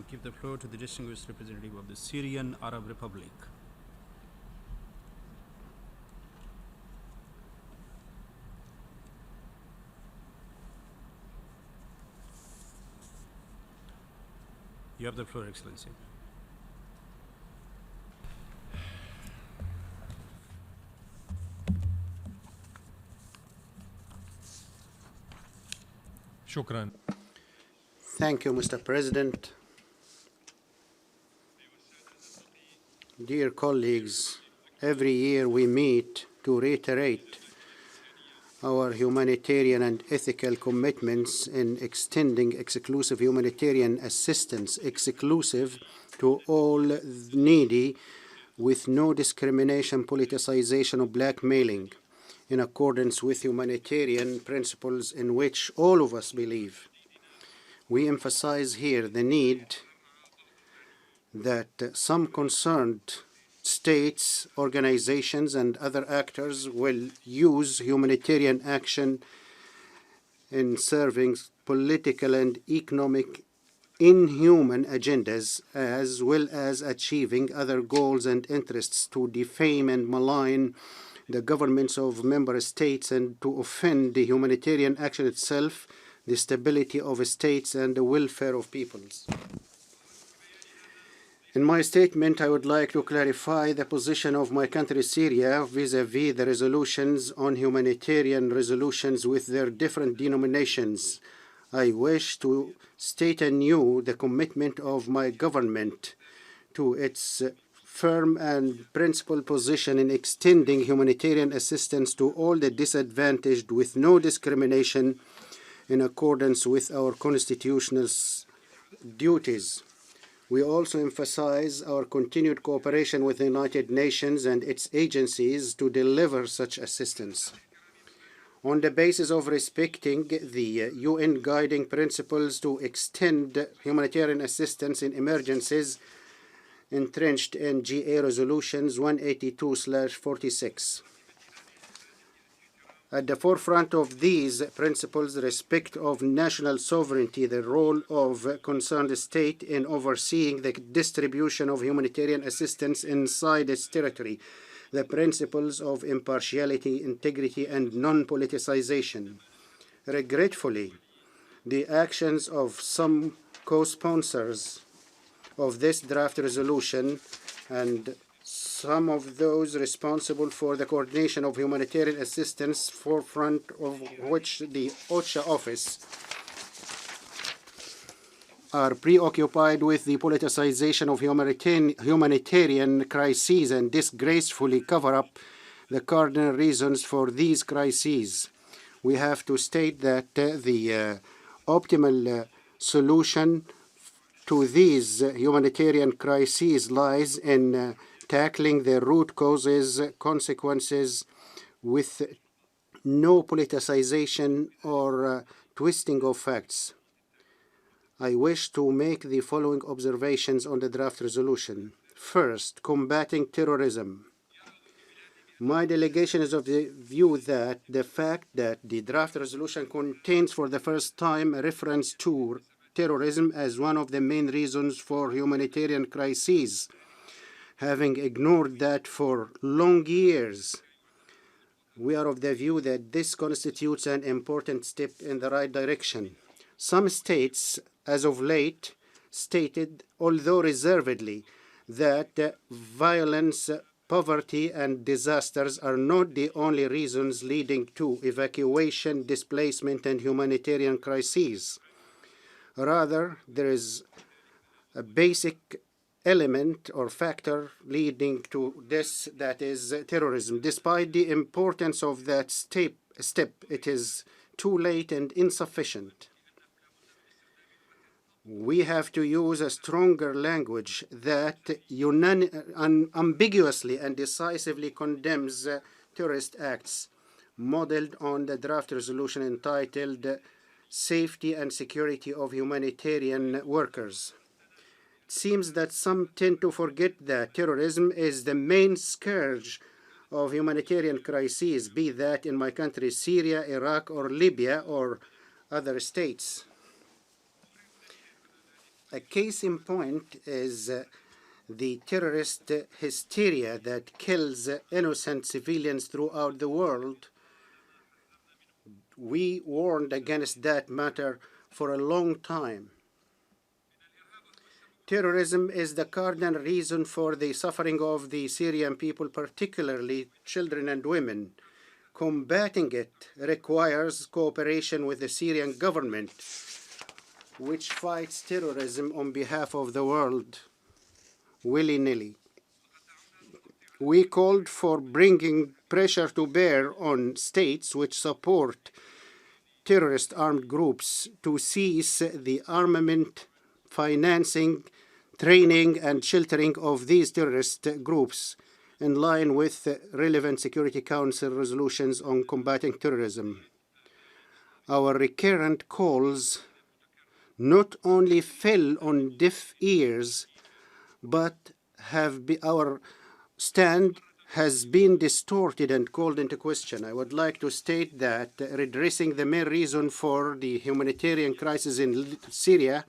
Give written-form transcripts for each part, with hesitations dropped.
and give the floor to the distinguished representative of the Syrian Arab Republic. You have the floor, Excellency. شكرا. Thank you, Mr. President. Dear colleagues, every year we meet to reiterate our humanitarian and ethical commitments in extending exclusive humanitarian assistance, exclusive to all needy, with no discrimination, politicization, or blackmailing, in accordance with humanitarian principles in which all of us believe. We emphasize here the need that some concerned states, organizations, and other actors will use humanitarian action in serving political and economic inhuman agendas, as well as achieving other goals and interests to defame and malign the governments of member states and to offend the humanitarian action itself, the stability of states, and the welfare of peoples. In my statement, I would like to clarify the position of my country, Syria, vis-à-vis the resolutions on humanitarian resolutions with their different denominations. I wish to state anew the commitment of my government to its firm and principled position in extending humanitarian assistance to all the disadvantaged with no discrimination, in accordance with our constitutional duties. We also emphasize our continued cooperation with the United Nations and its agencies to deliver such assistance. On the basis of respecting the UN guiding principles to extend humanitarian assistance in emergencies entrenched in GA Resolutions 182/46. At the forefront of these principles, the respect of national sovereignty, the role of concerned state in overseeing the distribution of humanitarian assistance inside its territory, the principles of impartiality, integrity, and non-politicization. Regretfully, the actions of some co-sponsors of this draft resolution and some of those responsible for the coordination of humanitarian assistance, forefront of which the OCHA office, are preoccupied with the politicization of humanitarian crises and disgracefully cover up the cardinal reasons for these crises. We have to state that the optimal solution to these humanitarian crises lies in tackling the root causes, consequences, with no politicization or twisting of facts. I wish to make the following observations on the draft resolution. First, combating terrorism. My delegation is of the view that the fact that the draft resolution contains for the first time a reference to terrorism as one of the main reasons for humanitarian crises, having ignored that for long years, we are of the view that this constitutes an important step in the right direction. Some states, as of late, stated, although reservedly, that violence, poverty, and disasters are not the only reasons leading to evacuation, displacement, and humanitarian crises. Rather, there is a basic element or factor leading to this, that is terrorism. Despite the importance of that step, it is too late and insufficient. We have to use a stronger language that unambiguously and decisively condemns terrorist acts, modeled on the draft resolution entitled Safety and Security of Humanitarian Workers. It seems that some tend to forget that terrorism is the main scourge of humanitarian crises, be that in my country, Syria, Iraq, or Libya, or other states. A case in point is the terrorist hysteria that kills innocent civilians throughout the world. We warned against that matter for a long time. Terrorism is the cardinal reason for the suffering of the Syrian people, particularly children and women. Combating it requires cooperation with the Syrian government, which fights terrorism on behalf of the world willy-nilly. We called for bringing pressure to bear on states which support terrorist armed groups to cease the armament, financing, training, and sheltering of these terrorist groups in line with relevant Security Council resolutions on combating terrorism. Our recurrent calls not only fell on deaf ears, but our stand has been distorted and called into question. I would like to state that redressing the main reason for the humanitarian crisis in Syria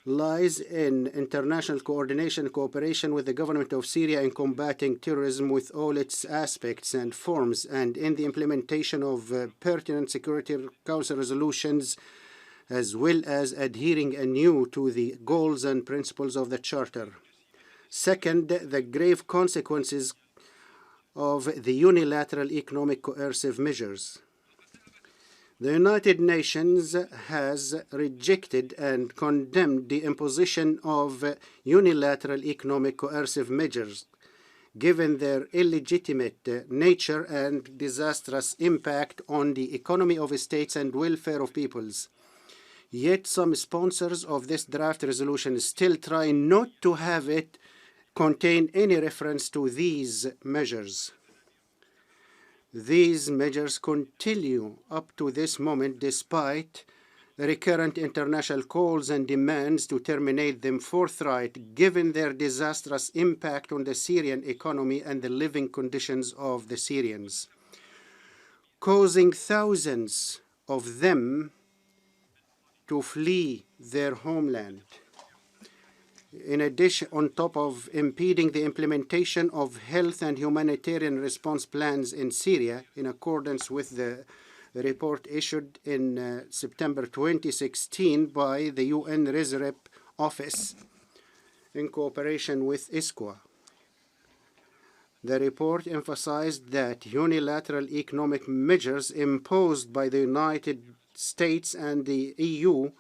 lies in international coordination and cooperation with the government of Syria in combating terrorism with all its aspects and forms, and in the implementation of pertinent Security Council resolutions, as well as adhering anew to the goals and principles of the Charter. Second, the grave consequences of the unilateral economic coercive measures. The United Nations has rejected and condemned the imposition of unilateral economic coercive measures, given their illegitimate nature and disastrous impact on the economy of states and welfare of peoples. Yet some sponsors of this draft resolution still try not to have it contain any reference to these measures. These measures continue up to this moment despite recurrent international calls and demands to terminate them forthright, given their disastrous impact on the Syrian economy and the living conditions of the Syrians, causing thousands of them to flee their homeland. In addition, on top of impeding the implementation of health and humanitarian response plans in Syria, in accordance with the report issued in September 2016 by the UN Reserve Office in cooperation with ISQA. The report emphasized that unilateral economic measures imposed by the United States and the EU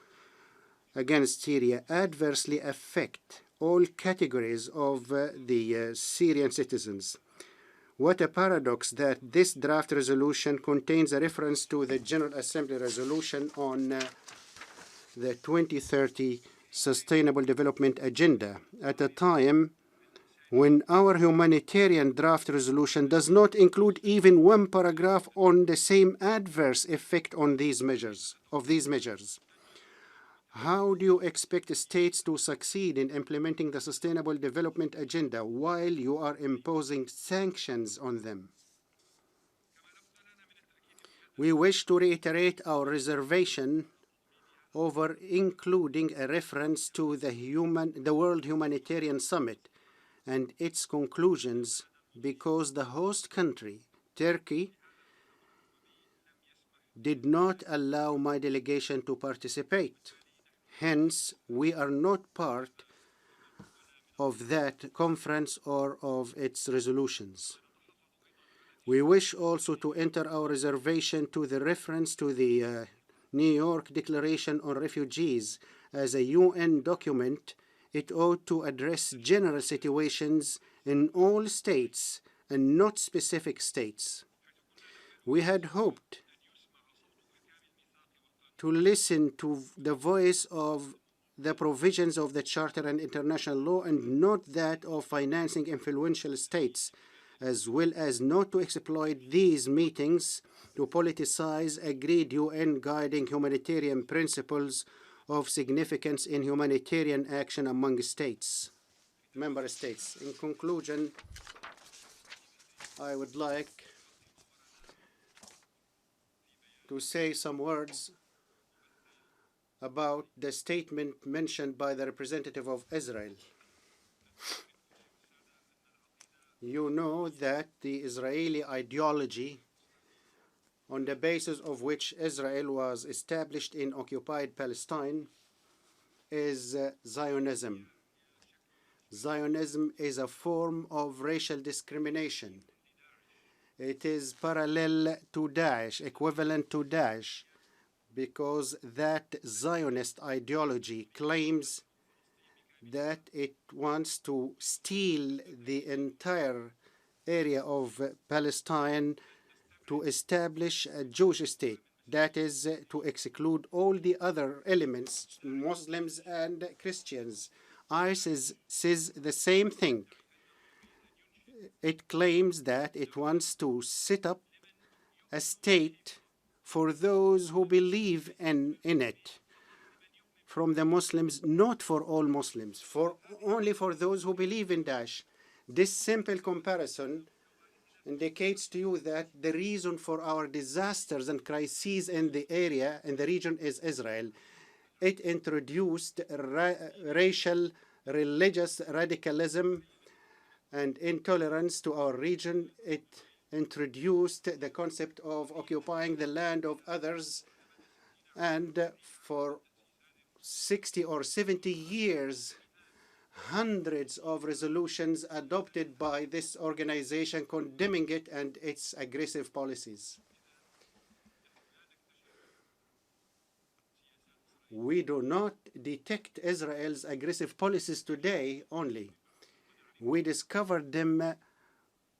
against Syria adversely affect all categories of the Syrian citizens. What a paradox that this draft resolution contains a reference to the General Assembly resolution on the 2030 Sustainable Development Agenda at a time when our humanitarian draft resolution does not include even one paragraph on the same adverse effect on these measures. How do you expect states to succeed in implementing the Sustainable Development Agenda while you are imposing sanctions on them? We wish to reiterate our reservation over including a reference to the World Humanitarian Summit and its conclusions because the host country, Turkey, did not allow my delegation to participate. Hence, we are not part of that conference or of its resolutions. We wish also to enter our reservation to the reference to the New York Declaration on Refugees as a UN document. It ought to address general situations in all states and not specific states. We had hoped to listen to the voice of the provisions of the Charter and international law and not that of financing influential states, as well as not to exploit these meetings to politicize agreed UN guiding humanitarian principles of significance in humanitarian action among member states. In conclusion, I would like to say some words about the statement mentioned by the representative of Israel. You know that the Israeli ideology, on the basis of which Israel was established in occupied Palestine, is Zionism. Zionism is a form of racial discrimination. It is parallel to Daesh, equivalent to Daesh, because that Zionist ideology claims that it wants to steal the entire area of Palestine to establish a Jewish state. That is to exclude all the other elements, Muslims and Christians. ISIS says the same thing. It claims that it wants to set up a state for those who believe in it, from the Muslims, not for all Muslims, only for those who believe in Daesh. This simple comparison indicates to you that the reason for our disasters and crises in the area, in the region, is Israel. It introduced racial, religious radicalism and intolerance to our region. It introduced the concept of occupying the land of others, and for 60 or 70 years, hundreds of resolutions adopted by this organization condemning it and its aggressive policies. We do not detect Israel's aggressive policies today only. We discovered them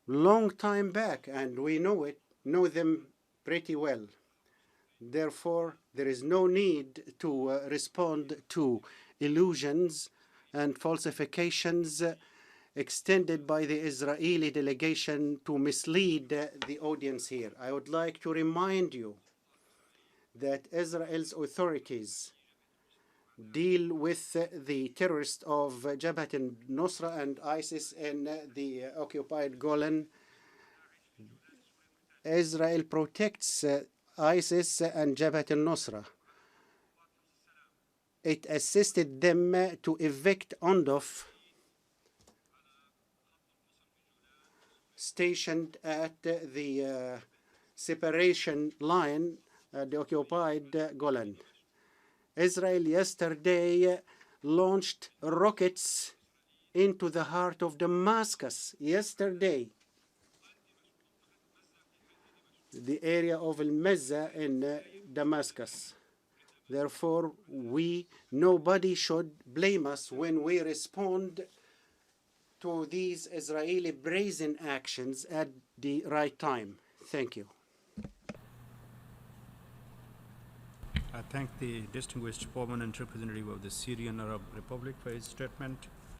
long time back, and we know them pretty well. Therefore, there is no need to respond to illusions and falsifications extended by the Israeli delegation to mislead the audience here. I would like to remind you that Israel's authorities deal with the terrorists of Jabhat al-Nusra and ISIS in the occupied Golan. Israel protects ISIS and Jabhat al-Nusra. It assisted them to evict UNDOF stationed at the separation line at the occupied Golan. Israel yesterday launched rockets into the heart of Damascus. Yesterday, the area of Al-Mazza in Damascus. Therefore, nobody should blame us when we respond to these Israeli brazen actions at the right time. Thank you. I thank the distinguished permanent representative of the Syrian Arab Republic for his statement.